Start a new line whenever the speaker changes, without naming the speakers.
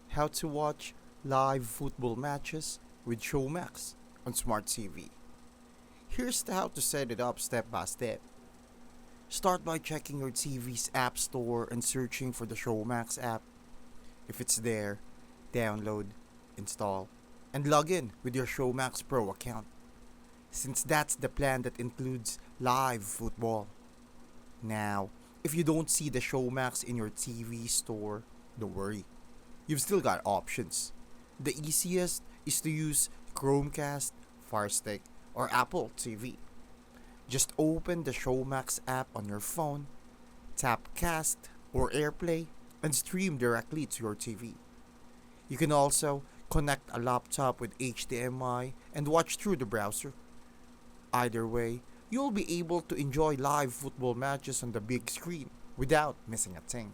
how to watch live football matches with Showmax on Smart TV. Here's how to set it up step by step. Start by checking your TV's app store and searching for the Showmax app. If it's there, download, install, and log in with your Showmax Pro account, since that's the plan that includes live football. Now, if you don't see the Showmax in your TV store, don't worry. You've still got options. The easiest is to use Chromecast, Fire Stick, or Apple TV. Just open the Showmax app on your phone, tap Cast or AirPlay, and stream directly to your TV. You can also connect a laptop with HDMI and watch through the browser. Either way, you'll be able to enjoy live football matches on the big screen without missing a thing.